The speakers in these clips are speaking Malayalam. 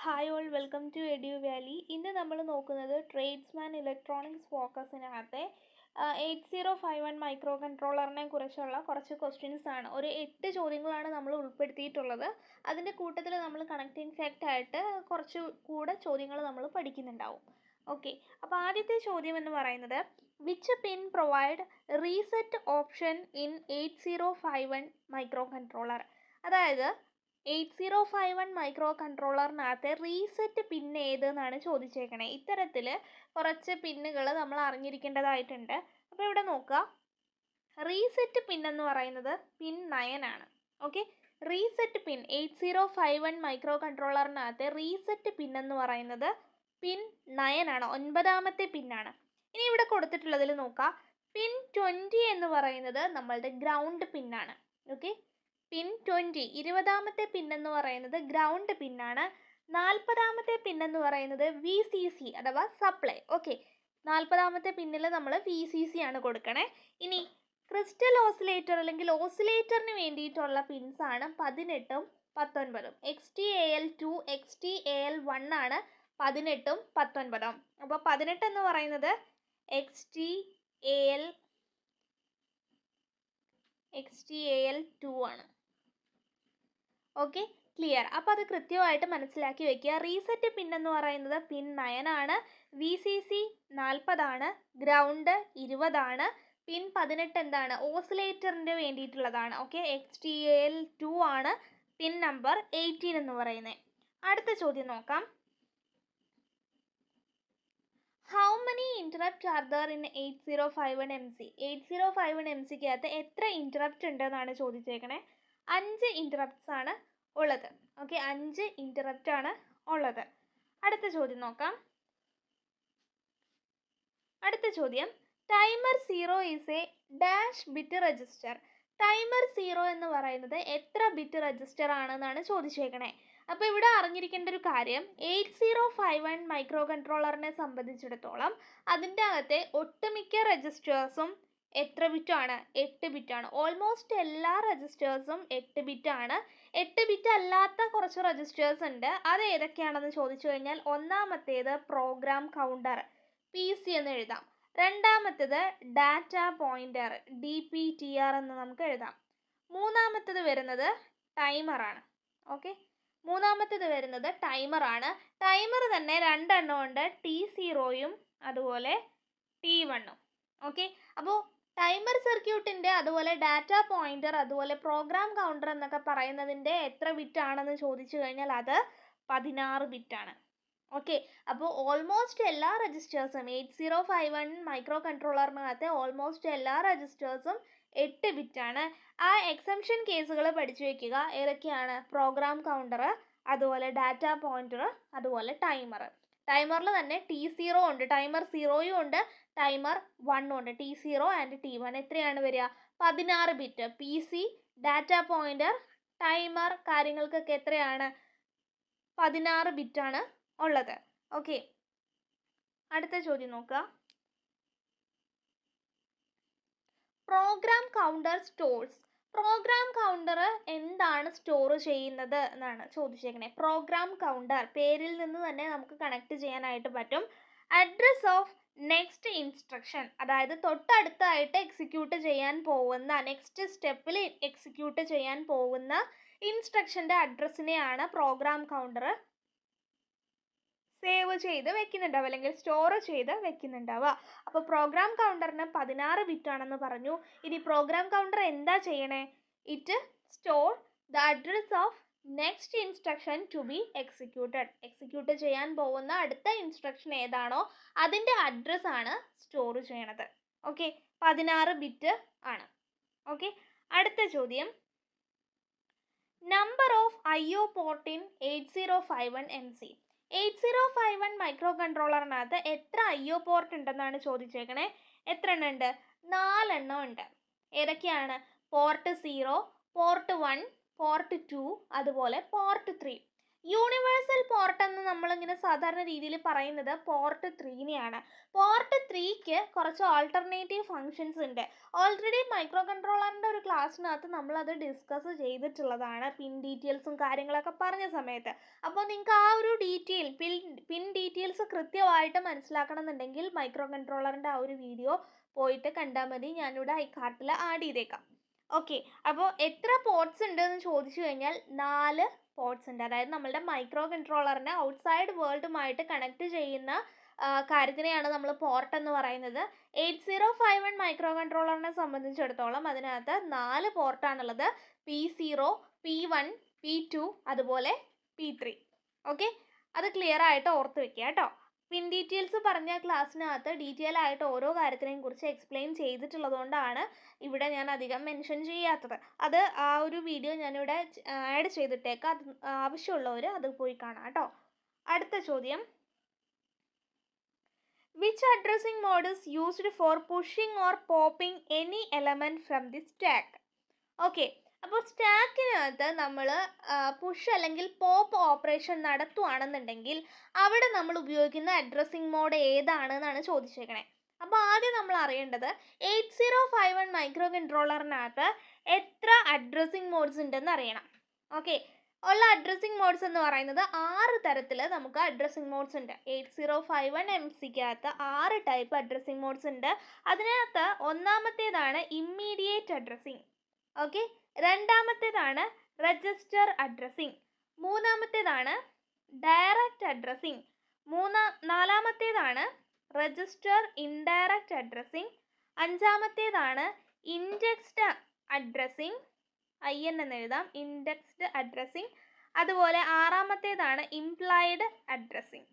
Hi all, welcome to Eduvalley. ഇന്ന് നമ്മൾ നോക്കുന്നത് ട്രേഡ്സ്മാൻ ഇലക്ട്രോണിക്സ് ഫോക്കസിനകത്തെ 8051 മൈക്രോ കൺട്രോളറിനെ കുറിച്ചുള്ള കുറച്ച് ക്വസ്റ്റ്യൻസ് ആണ്. ഒരു 8 ചോദ്യങ്ങളാണ് നമ്മൾ ഉൾപ്പെടുത്തിയിട്ടുള്ളത്. അതിൻ്റെ കൂട്ടത്തിൽ നമ്മൾ കണക്റ്റിംഗ് ഫാക്റ്റ് ആയിട്ട് കുറച്ച് കൂടെ ചോദ്യങ്ങൾ നമ്മൾ പഠിക്കുന്നുണ്ടാവും. ഓക്കെ, അപ്പോൾ ആദ്യത്തെ ചോദ്യം എന്ന് പറയുന്നത് which pin provide reset option in 8051 micro controller. അതായത് 8051 മൈക്രോ കൺട്രോളറിനകത്ത് റീസെറ്റ് പിൻ ഏതെന്നാണ് ചോദിച്ചേക്കണേ. ഇത്തരത്തിൽ കുറച്ച് പിന്നുകൾ നമ്മൾ അറിഞ്ഞിരിക്കേണ്ടതായിട്ടുണ്ട്. അപ്പോൾ ഇവിടെ നോക്കുക, റീസെറ്റ് പിൻ എന്ന് പറയുന്നത് പിൻ 9 ആണ്. ഓക്കെ, റീസെറ്റ് പിൻ 8051 മൈക്രോ കൺട്രോളറിനകത്ത് റീസെറ്റ് പിൻ എന്ന് പറയുന്നത് പിൻ 9 ആണ്, 9ാമത്തെ പിന്നാണ്. ഇനി ഇവിടെ കൊടുത്തിട്ടുള്ളതിൽ നോക്കുക, പിൻ 20 എന്ന് പറയുന്നത് നമ്മളുടെ ഗ്രൗണ്ട് പിന്നാണ്. ഓക്കെ, പിൻ 20 20ാമത്തെ പിൻ എന്ന് പറയുന്നത് ഗ്രൗണ്ട് പിന്നാണ്. 40ാമത്തെ പിൻ എന്ന് പറയുന്നത് VCC അഥവാ സപ്ലൈ. ഓക്കെ, 40ാമത്തെ പിന്നിൽ നമ്മൾ VCC ആണ് കൊടുക്കണേ. ഇനി ക്രിസ്റ്റൽ ഓസിലേറ്റർ അല്ലെങ്കിൽ ഓസിലേറ്ററിന് വേണ്ടിയിട്ടുള്ള പിൻസ് ആണ് 18ഉം 19ഉം. XTAL2 XTAL1 ആണ് 18ഉം 19ഉം. അപ്പോൾ 18 എന്ന് പറയുന്നത് XTAL2 ആണ്. Okay, clear. അപ്പോൾ അത് കൃത്യമായിട്ട് മനസ്സിലാക്കി വെക്കുക. റീസെറ്റ് പിൻ എന്ന് പറയുന്നത് പിൻ 9 ആണ്, VCC 40 ആണ്, ഗ്രൗണ്ട് 20 ആണ്, പിൻ 18 എന്താണ്, ഓസിലേറ്ററിൻ്റെ വേണ്ടിയിട്ടുള്ളതാണ്. ഓക്കെ, XTAL2 ആണ് പിൻ നമ്പർ 18 എന്ന് പറയുന്നത്. അടുത്ത ചോദ്യം നോക്കാം. How many interrupt are there in 8051 MC? 8051 MCക്കകത്ത് എത്ര ഇൻറ്ററപ്റ്റ് ഉണ്ടെന്നാണ് ചോദിച്ചേക്കണേ. 5 ഇൻറ്ററപ്റ്റ്സ് ആണ് ഉള്ളത്. ഓക്കെ, 5 ഇൻറ്ററപ്റ്റ് ആണ് ഉള്ളത്. അടുത്ത ചോദ്യം നോക്കാം. അടുത്ത ചോദ്യം, timer 0 is A dash bit register. Timer 0 എന്ന് പറയുന്നത് എത്ര ബിറ്റ് രജിസ്റ്റർ ആണെന്നാണ് ചോദിച്ചേക്കണേ. അപ്പോൾ ഇവിടെ അറിഞ്ഞിരിക്കേണ്ട ഒരു കാര്യം, 8051 മൈക്രോ കൺട്രോളറിനെ സംബന്ധിച്ചിടത്തോളം അതിൻ്റെ അകത്തെ ഒട്ടുമിക്ക രജിസ്റ്റേഴ്സും എത്ര ബിറ്റാണ്? 8 ബിറ്റാണ്. ഓൾമോസ്റ്റ് എല്ലാ രജിസ്റ്റേഴ്സും 8 ബിറ്റാണ്. 8 ബിറ്റ് അല്ലാത്ത കുറച്ച് രജിസ്റ്റേഴ്സ് ഉണ്ട്. അത് ഏതൊക്കെയാണെന്ന് ചോദിച്ചു കഴിഞ്ഞാൽ, ഒന്നാമത്തേത് പ്രോഗ്രാം കൗണ്ടർ PC എന്ന് എഴുതാം. രണ്ടാമത്തേത് ഡാറ്റ പോയിന്റർ DPTR എന്ന് നമുക്ക് എഴുതാം. മൂന്നാമത്തേത് വരുന്നത് ടൈമറാണ്. ഓക്കെ, മൂന്നാമത്തേത് വരുന്നത് ടൈമറാണ്. ടൈമർ തന്നെ രണ്ടെണ്ണം ഉണ്ട്, T0യും അതുപോലെ T1ഉം. ഓക്കെ, അപ്പോൾ ടൈമർ സർക്യൂട്ടിൻ്റെ അതുപോലെ ഡാറ്റ പോയിന്റർ അതുപോലെ പ്രോഗ്രാം കൗണ്ടർ എന്നൊക്കെ പറയുന്നതിൻ്റെ എത്ര ബിറ്റ് ആണെന്ന് ചോദിച്ചു കഴിഞ്ഞാൽ അത് 16 ബിറ്റാണ്. ഓക്കെ, അപ്പോൾ ഓൾമോസ്റ്റ് എല്ലാ രജിസ്റ്റേഴ്സും 8051 മൈക്രോ കൺട്രോളറിനകത്തെ ഓൾമോസ്റ്റ് എല്ലാ രജിസ്റ്റേഴ്സും 8 ബിറ്റാണ്. ആ എക്സംഷൻ കേസുകൾ പഠിച്ചു വെക്കുക. ഏതൊക്കെയാണ്? പ്രോഗ്രാം കൗണ്ടർ, അതുപോലെ ഡാറ്റ പോയിന്റർ, അതുപോലെ ടൈമർ. ടൈമറിൽ തന്നെ T0 ഉണ്ട്, ടൈമർ 0യും ഉണ്ട്, ടൈമർ 1ഉം ഉണ്ട്. T0 ആൻഡ് T1 എത്രയാണ് വരിക? 16 bit. PC, data pointer, timer കാര്യങ്ങൾക്കൊക്കെ എത്രയാണ്? 16 ബിറ്റാണ് ഉള്ളത്. ഓക്കെ, അടുത്ത ചോദ്യം നോക്കുക. Program counter stores. Program counter എന്താണ് സ്റ്റോർ ചെയ്യുന്നത് എന്നാണ് ചോദിച്ചേക്കണേ. പ്രോഗ്രാം കൗണ്ടർ പേരിൽ നിന്ന് തന്നെ നമുക്ക് കണക്ട് ചെയ്യാനായിട്ട് പറ്റും. അഡ്രസ് ഓഫ് നെക്സ്റ്റ് ഇൻസ്ട്രക്ഷൻ, അതായത് തൊട്ടടുത്തായിട്ട് എക്സിക്യൂട്ട് ചെയ്യാൻ പോകുന്ന, നെക്സ്റ്റ് സ്റ്റെപ്പിൽ എക്സിക്യൂട്ട് ചെയ്യാൻ പോകുന്ന ഇൻസ്ട്രക്ഷൻ്റെ അഡ്രസ്സിനെയാണ് പ്രോഗ്രാം കൗണ്ടർ സേവ് ചെയ്ത് വെക്കുന്നുണ്ടാവുക അല്ലെങ്കിൽ സ്റ്റോർ ചെയ്ത് വെക്കുന്നുണ്ടാവുക. അപ്പോൾ പ്രോഗ്രാം കൗണ്ടറിന് 16 ബിറ്റ് ആണെന്ന് പറഞ്ഞു. ഇനി പ്രോഗ്രാം കൗണ്ടർ എന്താ ചെയ്യണേ? It store the address of next instruction to be executed. Execute ചെയ്യാൻ പോകുന്ന അടുത്ത ഇൻസ്ട്രക്ഷൻ ഏതാണോ അതിൻ്റെ അഡ്രസ് ആണ് സ്റ്റോർ ചെയ്യണത്. ഓക്കെ, 16 ബിറ്റ് ആണ്. ഓക്കെ, അടുത്ത ചോദ്യം, number of IO port in 8051 MC. 8051 micro കൺട്രോളറിനകത്ത് എത്ര IO പോർട്ട് ഉണ്ടെന്നാണ് ചോദിച്ചേക്കണേ. എത്ര എണ്ണം ഉണ്ട്? 4 എണ്ണം ഉണ്ട്. ഏതൊക്കെയാണ്? പോർട്ട് 0, പോർട്ട് 1, പോർട്ട് 2, അതുപോലെ പോർട്ട് 3. യൂണിവേഴ്സൽ പോർട്ട് എന്ന് നമ്മളിങ്ങനെ സാധാരണ രീതിയിൽ പറയുന്നത് പോർട്ട് 3-നെയാണ്. പോർട്ട് 3-ക്ക് കുറച്ച് ആൾട്ടർനേറ്റീവ് ഫങ്ഷൻസ് ഉണ്ട്. ഓൾറെഡി മൈക്രോ കൺട്രോളറിൻ്റെ ഒരു ക്ലാസ്സിനകത്ത് നമ്മളത് ഡിസ്കസ് ചെയ്തിട്ടുള്ളതാണ്, പിൻ ഡീറ്റെയിൽസും കാര്യങ്ങളൊക്കെ പറഞ്ഞ സമയത്ത്. അപ്പോൾ നിങ്ങൾക്ക് ആ ഒരു പിൻ ഡീറ്റെയിൽസ് കൃത്യമായിട്ട് മനസ്സിലാക്കണം എന്നുണ്ടെങ്കിൽ മൈക്രോ കൺട്രോളറിൻ്റെ ആ ഒരു വീഡിയോ പോയിട്ട് കണ്ടാൽ മതി. ഞാനിവിടെ ഐ കാർട്ടിൽ ആഡ് ചെയ്തേക്കാം. ഓക്കെ, അപ്പോൾ എത്ര പോർട്സ് ഉണ്ട് എന്ന് ചോദിച്ചു കഴിഞ്ഞാൽ 4 പോർട്സ് ഉണ്ട്. അതായത് നമ്മളുടെ മൈക്രോ കൺട്രോളറിനെ ഔട്ട്സൈഡ് വേൾഡുമായിട്ട് കണക്ട് ചെയ്യുന്ന കാര്യത്തിനെയാണ് നമ്മൾ പോർട്ട് എന്ന് പറയുന്നത്. 8051 മൈക്രോ കൺട്രോളറിനെ സംബന്ധിച്ചിടത്തോളം അതിനകത്ത് 4 പോർട്ടാണുള്ളത്. P0, P1, P2 അതുപോലെ P3. ഓക്കെ, അത് ക്ലിയർ ആയിട്ട് ഓർത്ത് വെക്കുക കേട്ടോ. പിൻ ഡീറ്റെയിൽസ് പറഞ്ഞ ക്ലാസ്സിനകത്ത് ഡീറ്റെയിൽ ആയിട്ട് ഓരോ കാര്യത്തിനെയും കുറിച്ച് എക്സ്പ്ലെയിൻ ചെയ്തിട്ടുള്ളതുകൊണ്ടാണ് ഇവിടെ ഞാൻ അധികം മെൻഷൻ ചെയ്യാത്തത്. അത് ആ ഒരു വീഡിയോ ഞാനിവിടെ ആഡ് ചെയ്തിട്ടേക്കാം. അത് ആവശ്യമുള്ളവർ അത് പോയി കാണാം കേട്ടോ. അടുത്ത ചോദ്യം, which addressing mode is used for pushing or popping any element from the stack? Okay, അപ്പോൾ സ്റ്റാക്കിനകത്ത് നമ്മൾ പുഷ് അല്ലെങ്കിൽ പോപ്പ് ഓപ്പറേഷൻ നടത്തുകയാണെന്നുണ്ടെങ്കിൽ അവിടെ നമ്മൾ ഉപയോഗിക്കുന്ന അഡ്രസ്സിംഗ് മോഡ് ഏതാണെന്നാണ് ചോദിച്ചേക്കണേ. അപ്പോൾ ആദ്യം നമ്മൾ അറിയേണ്ടത് 8051 മൈക്രോ കൺട്രോളറിനകത്ത് എത്ര അഡ്രസ്സിംഗ് മോഡ്സ് ഉണ്ടെന്ന് അറിയണം. ഓക്കെ, ഉള്ള അഡ്രസ്സിംഗ് മോഡ്സ് എന്ന് പറയുന്നത് 6 തരത്തിൽ നമുക്ക് അഡ്രസ്സിംഗ് മോഡ്സ് ഉണ്ട്. 8051 MC-ക്കകത്ത് 6 ടൈപ്പ് അഡ്രസ്സിംഗ് മോഡ്സ് ഉണ്ട്. അതിനകത്ത് ഒന്നാമത്തേതാണ് ഇമ്മീഡിയറ്റ് അഡ്രസ്സിംഗ്. ഓക്കെ, രണ്ടാമത്തേതാണ് രജിസ്റ്റർ അഡ്രസ്സിംഗ്, മൂന്നാമത്തേതാണ് ഡയറക്റ്റ് അഡ്രസ്സിംഗ്, നാലാമത്തേതാണ് രജിസ്റ്റർ ഇൻഡയറക്റ്റ് അഡ്രസ്സിംഗ്, അഞ്ചാമത്തേതാണ് ഇൻഡെക്സ്ഡ് അഡ്രസ്സിംഗ്, IN എന്ന് എഴുതാം, ഇൻഡെക്സ്ഡ് അഡ്രസ്സിംഗ്, അതുപോലെ ആറാമത്തേതാണ് ഇംപ്ലൈഡ് അഡ്രസ്സിംഗ്.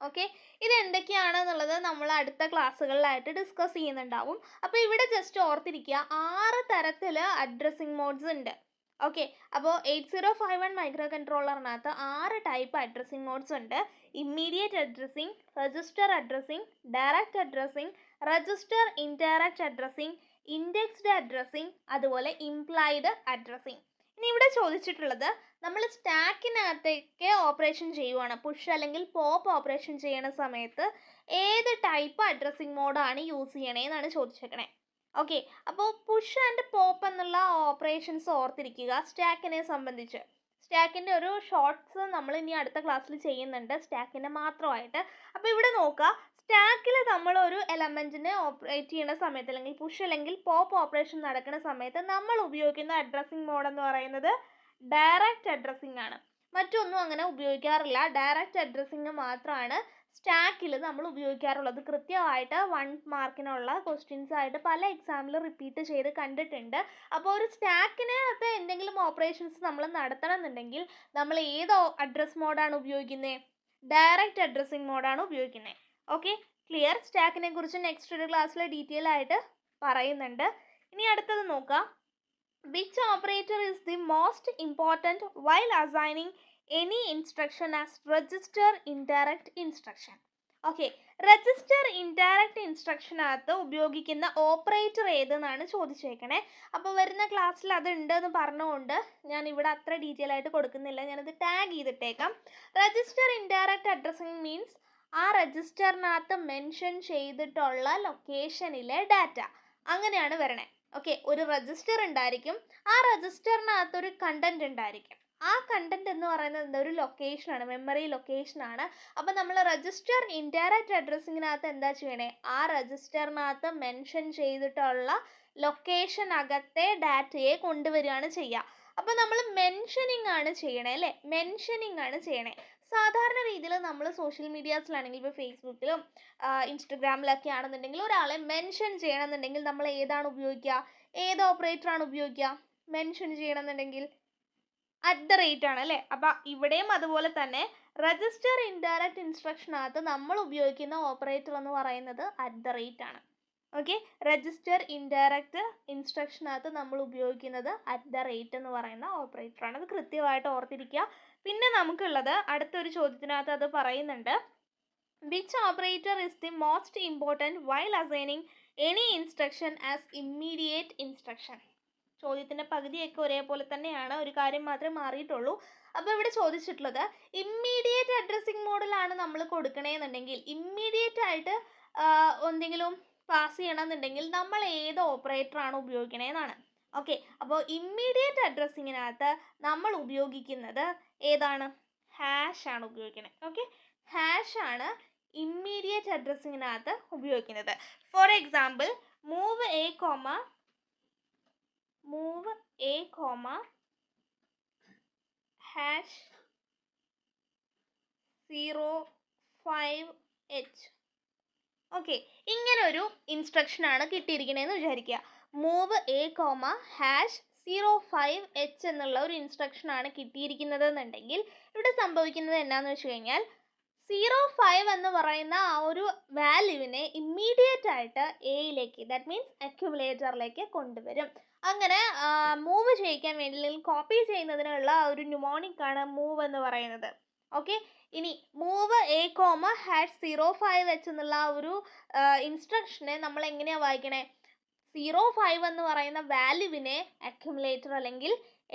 ഓക്കെ, ഇത് എന്തൊക്കെയാണെന്നുള്ളത് നമ്മൾ അടുത്ത ക്ലാസ്സുകളിലായിട്ട് ഡിസ്കസ് ചെയ്യുന്നുണ്ടാവും. അപ്പോൾ ഇവിടെ ജസ്റ്റ് ഓർത്തിരിക്കുക 6 തരത്തിൽ അഡ്രസ്സിംഗ് മോഡ്സ് ഉണ്ട്. ഓക്കെ, അപ്പോൾ 8051 മൈക്രോ കൺട്രോളറിനകത്ത് 6 ടൈപ്പ് അഡ്രസ്സിംഗ് മോഡ്സ് ഉണ്ട്. Immediate addressing, register addressing, direct addressing, register indirect addressing, indexed addressing, അതുപോലെ ഇംപ്ലൈഡ് അഡ്രസ്സിംഗ്. ഇനി ഇവിടെ ചോദിച്ചിട്ടുള്ളത്, നമ്മൾ സ്റ്റാക്കിനകത്തേക്ക് ഓപ്പറേഷൻ ചെയ്യുവാണ്, പുഷ് അല്ലെങ്കിൽ പോപ്പ് ഓപ്പറേഷൻ ചെയ്യണ സമയത്ത് ഏത് ടൈപ്പ് അഡ്രസ്സിംഗ് മോഡാണ് യൂസ് ചെയ്യണേന്നാണ് ചോദിച്ചേക്കണേ. ഓക്കെ, അപ്പോൾ പുഷ് ആൻഡ് പോപ്പ് എന്നുള്ള ഓപ്പറേഷൻസ് ഓർത്തിരിക്കുക സ്റ്റാക്കിനെ സംബന്ധിച്ച്. സ്റ്റാക്കിൻ്റെ ഒരു ഷോർട്സ് നമ്മൾ ഇനി അടുത്ത ക്ലാസ്സിൽ ചെയ്യുന്നുണ്ട്, സ്റ്റാക്കിൻ്റെ മാത്രമായിട്ട്. അപ്പോൾ ഇവിടെ നോക്കുക, സ്റ്റാക്കിൽ നമ്മളൊരു എലമെൻറ്റിനെ ഓപ്പറേറ്റ് ചെയ്യുന്ന സമയത്ത് അല്ലെങ്കിൽ പുഷ് അല്ലെങ്കിൽ പോപ്പ് ഓപ്പറേഷൻ നടക്കുന്ന സമയത്ത് നമ്മൾ ഉപയോഗിക്കുന്ന അഡ്രസ്സിംഗ് മോഡ് എന്ന് പറയുന്നത് ഡയറക്റ്റ് അഡ്രസ്സിംഗ് ആണ്. മറ്റൊന്നും അങ്ങനെ ഉപയോഗിക്കാറില്ല. ഡയറക്റ്റ് അഡ്രസ്സിംഗ് മാത്രമാണ് സ്റ്റാക്കിൽ നമ്മൾ ഉപയോഗിക്കാറുള്ളത്. കൃത്യമായിട്ട് 1 മാർക്കിനുള്ള ക്വസ്റ്റ്യൻസ് ആയിട്ട് പല എക്സാമിലും റിപ്പീറ്റ് ചെയ്ത് കണ്ടിട്ടുണ്ട്. അപ്പോൾ ഒരു സ്റ്റാക്കിനകത്ത് എന്തെങ്കിലും ഓപ്പറേഷൻസ് നമ്മൾ നടത്തണം എന്നുണ്ടെങ്കിൽ നമ്മൾ ഏത് അഡ്രസ് മോഡാണ് ഉപയോഗിക്കുന്നത്? ഡയറക്റ്റ് അഡ്രസ്സിംഗ് മോഡാണ് ഉപയോഗിക്കുന്നത്. Okay, clear. സ്റ്റാക്കിനെ കുറിച്ച് നെക്സ്റ്റ് ഒരു ക്ലാസ്സിൽ ഡീറ്റെയിൽ ആയിട്ട് പറയുന്നുണ്ട്. ഇനി അടുത്തത് നോക്കാം, which operator is the most important while assigning any instruction as register indirect instruction? Okay, register indirect ഇൻസ്ട്രക്ഷനകത്ത് ഉപയോഗിക്കുന്ന ഓപ്പറേറ്റർ ഏതെന്നാണ് ചോദിച്ചേക്കണേ. അപ്പോൾ വരുന്ന ക്ലാസ്സിൽ അത് ഉണ്ടെന്ന് പറഞ്ഞുകൊണ്ട് ഞാൻ ഇവിടെ അത്ര ഡീറ്റെയിൽ ആയിട്ട് കൊടുക്കുന്നില്ല, ഞാനത് ടാഗ് ചെയ്തിട്ടേക്കാം. രജിസ്റ്റർ ഇൻഡയറക്റ്റ് അഡ്രസ്സിംഗ് മീൻസ് ആ രജിസ്റ്ററിനകത്ത് മെൻഷൻ ചെയ്തിട്ടുള്ള ലൊക്കേഷനിലെ ഡാറ്റ, അങ്ങനെയാണ് വരണേ. ഓക്കെ, ഒരു രജിസ്റ്റർ ഉണ്ടായിരിക്കും, ആ രജിസ്റ്ററിനകത്തൊരു കണ്ടന്റ് ഉണ്ടായിരിക്കും. ആ കണ്ടന്റ് എന്ന് പറയുന്നത് എന്താ, ഒരു ലൊക്കേഷനാണ്, മെമ്മറി ലൊക്കേഷനാണ്. അപ്പം നമ്മൾ രജിസ്റ്റർ ഇൻഡയറക്റ്റ് അഡ്രസ്സിങ്ങിനകത്ത് എന്താ ചെയ്യണേ, ആ രജിസ്റ്ററിനകത്ത് മെൻഷൻ ചെയ്തിട്ടുള്ള ലൊക്കേഷനകത്തെ ഡാറ്റയെ കൊണ്ടുവരികയാണ് ചെയ്യുക. അപ്പം നമ്മൾ മെൻഷനിങ് ആണ് ചെയ്യണേ അല്ലേ, മെൻഷനിങ് ആണ് ചെയ്യണേ. സാധാരണ രീതിയിൽ നമ്മൾ സോഷ്യൽ മീഡിയാസിലാണെങ്കിൽ ഇപ്പോൾ ഫേസ്ബുക്കിലും ഇൻസ്റ്റഗ്രാമിലൊക്കെ ആണെന്നുണ്ടെങ്കിൽ ഒരാളെ മെൻഷൻ ചെയ്യണമെന്നുണ്ടെങ്കിൽ നമ്മൾ ഏതാണ് ഉപയോഗിക്കുക, ഏത് ഓപ്പറേറ്ററാണ് ഉപയോഗിക്കുക? മെൻഷൻ ചെയ്യണമെന്നുണ്ടെങ്കിൽ @ ആണ് അല്ലേ. അപ്പം ഇവിടെയും അതുപോലെ തന്നെ രജിസ്റ്റർ ഇൻഡയറക്റ്റ് ഇൻസ്ട്രക്ഷനകത്ത് നമ്മൾ ഉപയോഗിക്കുന്ന ഓപ്പറേറ്റർ എന്ന് പറയുന്നത് @ ആണ്. ഓക്കെ, രജിസ്റ്റർ ഇൻഡയറക്റ്റ് ഇൻസ്ട്രക്ഷനകത്ത് നമ്മൾ ഉപയോഗിക്കുന്നത് @ എന്ന് പറയുന്ന ഓപ്പറേറ്ററാണ്. അത് കൃത്യമായിട്ട് ഓർത്തിരിക്കുക. പിന്നെ നമുക്കുള്ളത് അടുത്തൊരു ചോദ്യത്തിനകത്ത് അത് പറയുന്നുണ്ട്, which operator is the most important while assigning any instruction as immediate instruction? ചോദ്യത്തിൻ്റെ പകുതിയൊക്കെ ഒരേപോലെ തന്നെയാണ്, ഒരു കാര്യം മാത്രമേ മാറിയിട്ടുള്ളൂ. അപ്പോൾ ഇവിടെ ചോദിച്ചിട്ടുള്ളത് ഇമ്മീഡിയറ്റ് അഡ്രസ്സിംഗ് മോഡിലാണ് നമ്മൾ കൊടുക്കണേന്നുണ്ടെങ്കിൽ, ഇമ്മീഡിയറ്റ് ആയിട്ട് എന്തെങ്കിലും പാസ് ചെയ്യണമെന്നുണ്ടെങ്കിൽ നമ്മൾ ഏത് ഓപ്പറേറ്ററാണ് ഉപയോഗിക്കണേന്നാണ്. ഓക്കെ, അപ്പോൾ ഇമ്മീഡിയറ്റ് അഡ്രസ്സിങ്ങിനകത്ത് നമ്മൾ ഉപയോഗിക്കുന്നത് ഏതാണ്? ഹാഷ് ആണ് ഉപയോഗിക്കുന്നത്. ഓക്കെ, ഹാഷ് ആണ് ഇമ്മീഡിയറ്റ് അഡ്രസ്സിങ്ങിനകത്ത് ഉപയോഗിക്കുന്നത്. For example, move A comma hash 05H. Okay, ഇങ്ങനെ ഒരു ഇൻസ്ട്രക്ഷൻ ആണ് കിട്ടിയിരിക്കണേന്ന് വിചാരിക്കുക. മൂവ് എ ഹാഷ് 05H എന്നുള്ള ഒരു ഇൻസ്ട്രക്ഷൻ ആണ് കിട്ടിയിരിക്കുന്നത് എന്നുണ്ടെങ്കിൽ ഇവിടെ സംഭവിക്കുന്നത് എന്നാന്ന് വെച്ച് കഴിഞ്ഞാൽ 05 എന്ന് പറയുന്ന ആ ഒരു വാല്യൂവിനെ ഇമ്മീഡിയറ്റ് ആയിട്ട് എയിലേക്ക്, ദാറ്റ് മീൻസ് അക്യുമുലേറ്ററിലേക്ക് കൊണ്ടുവരും. അങ്ങനെ മൂവ് ചെയ്യിക്കാൻ വേണ്ടി അല്ലെങ്കിൽ കോപ്പി ചെയ്യുന്നതിനുള്ള ഒരു ന്യൂമോണിക് ആണ് മൂവ് എന്ന് പറയുന്നത്. ഓക്കെ, ഇനി മൂവ് എ ഹാഷ് 05H എന്നുള്ള ഒരു ഇൻസ്ട്രക്ഷനെ നമ്മൾ എങ്ങനെയാണ് വായിക്കണേ? 05 എന്ന് പറയുന്ന വാല്യൂവിനെ അക്യുമുലേറ്റർ അല്ലെങ്കിൽ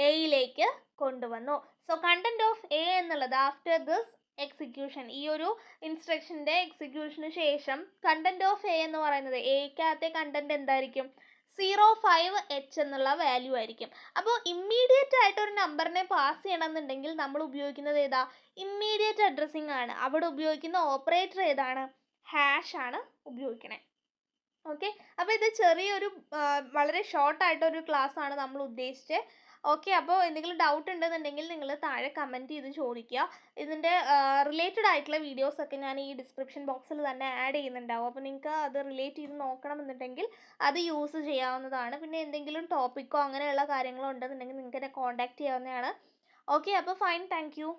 എയിലേക്ക് കൊണ്ടുവന്നു. സോ കണ്ടന്റ് ഓഫ് എ എന്നുള്ളത് ആഫ്റ്റർ ദിസ് എക്സിക്യൂഷൻ, ഈ ഒരു ഇൻസ്ട്രക്ഷൻ്റെ എക്സിക്യൂഷന് ശേഷം കണ്ടന്റ് ഓഫ് എ എന്ന് പറയുന്നത്, എക്കകത്തെ കണ്ടന്റ് എന്തായിരിക്കും? 05H എന്നുള്ള വാല്യൂ ആയിരിക്കും. അപ്പോൾ ഇമ്മീഡിയറ്റ് ആയിട്ട് ഒരു നമ്പറിനെ പാസ് ചെയ്യണമെന്നുണ്ടെങ്കിൽ നമ്മൾ ഉപയോഗിക്കുന്നത് ഏതാ? ഇമ്മീഡിയറ്റ് അഡ്രസ്സിംഗ് ആണ്. അവിടെ ഉപയോഗിക്കുന്ന ഓപ്പറേറ്റർ ഏതാണ്? ഹാഷ് ആണ് ഉപയോഗിക്കണേ. ഓക്കെ, അപ്പോൾ ഇത് ചെറിയൊരു വളരെ ഷോർട്ടായിട്ടൊരു ക്ലാസ് ആണ് നമ്മൾ ഉദ്ദേശിച്ചത്. ഓക്കെ, അപ്പോൾ എന്തെങ്കിലും ഡൗട്ട് ഉണ്ടെന്നുണ്ടെങ്കിൽ നിങ്ങൾ താഴെ കമൻറ്റ് ചെയ്ത് ചോദിക്കുക. ഇതിൻ്റെ റിലേറ്റഡ് ആയിട്ടുള്ള വീഡിയോസൊക്കെ ഞാൻ ഈ ഡിസ്ക്രിപ്ഷൻ ബോക്സിൽ തന്നെ ആഡ് ചെയ്യുന്നുണ്ടാവും. അപ്പോൾ നിങ്ങൾക്ക് അത് റിലേറ്റ് ചെയ്ത് നോക്കണമെന്നുണ്ടെങ്കിൽ അത് യൂസ് ചെയ്യാവുന്നതാണ്. പിന്നെ എന്തെങ്കിലും ടോപ്പിക്കോ അങ്ങനെയുള്ള കാര്യങ്ങളോ ഉണ്ടെന്നുണ്ടെങ്കിൽ നിങ്ങൾക്ക് എന്നെ കോൺടാക്റ്റ് ചെയ്യാവുന്നതാണ്. ഓക്കെ, അപ്പോൾ ഫൈൻ, താങ്ക് യു.